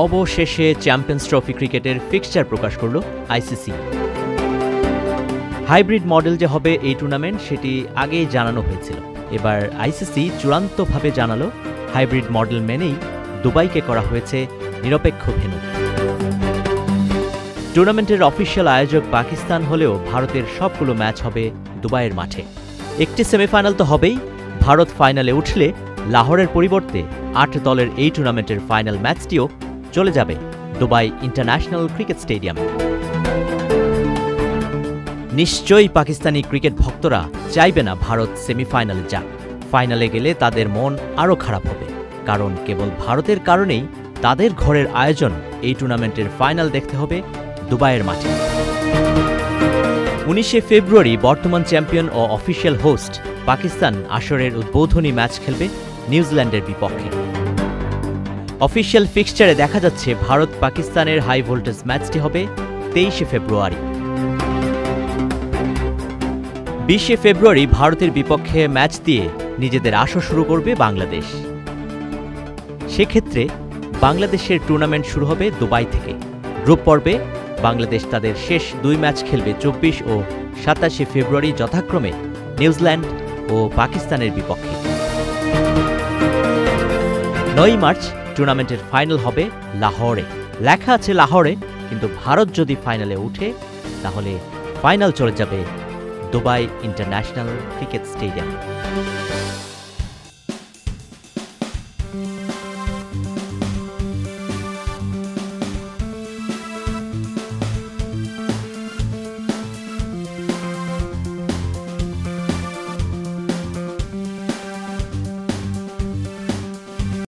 অবশেষে champions trophy ক্রিকেটের fixture প্রকাশ করল আইসিসি। হাইব্রিড মডেল যে হবে এই টুর্নামেন্ট সেটি আগেই জানানো হয়েছিল। এবার আইসিসি চূড়ান্তভাবে জানালো হাইব্রিড মডেল মেনেই দুবাইকে করা হয়েছে নিরপেক্ষ ভেন্যু। টুর্নামেন্টের অফিসিয়াল আয়োজক পাকিস্তান হলেও ভারতের সবগুলো ম্যাচ হবে দুবাইয়ের মাঠে। একটি সেমিফাইনাল তো হবেই, ভারত ফাইনালে উঠলে লাহোরের পরিবর্তে ৮ দলের এই টুর্নামেন্টের ফাইনাল ম্যাচটিও চলে যাবে দুবাই ইন্টারন্যাশনাল ক্রিকেট স্টেডিয়ামে। নিশ্চয়ই পাকিস্তানি ক্রিকেট ভক্তরা চাইবে না ভারত সেমিফাইনালে যাক। ফাইনালে গেলে তাদের মন আরও খারাপ হবে, কারণ কেবল ভারতের কারণেই তাদের ঘরের আয়োজন এই টুর্নামেন্টের ফাইনাল দেখতে হবে দুবাইয়ের মাঠে। ১৯শে ফেব্রুয়ারি বর্তমান চ্যাম্পিয়ন ও অফিসিয়াল হোস্ট পাকিস্তান আসরের উদ্বোধনী ম্যাচ খেলবে নিউজিল্যান্ডের বিপক্ষে। অফিসিয়াল ফিক্সচারে দেখা যাচ্ছে ভারত পাকিস্তানের হাই ভোল্টেজ ম্যাচটি হবে ২৩শে ফেব্রুয়ারি। ২০শে ফেব্রুয়ারি ভারতের বিপক্ষে ম্যাচ দিয়ে নিজেদের আসর শুরু করবে বাংলাদেশ। সেক্ষেত্রে বাংলাদেশের টুর্নামেন্ট শুরু হবে দুবাই থেকে। গ্রুপ পর্বে বাংলাদেশ তাদের শেষ ২ ম্যাচ খেলবে ২৪ ও ২৭শে ফেব্রুয়ারি যথাক্রমে নিউজিল্যান্ড ও পাকিস্তানের বিপক্ষে। ৯ মার্চ টুর্নামেন্টের ফাইনাল হবে লাহোরে। লেখা আছে লাহোরে, কিন্তু ভারত যদি ফাইনালে উঠে তাহলে ফাইনাল চলে যাবে দুবাই ইন্টারন্যাশনাল ক্রিকেট স্টেডিয়াম।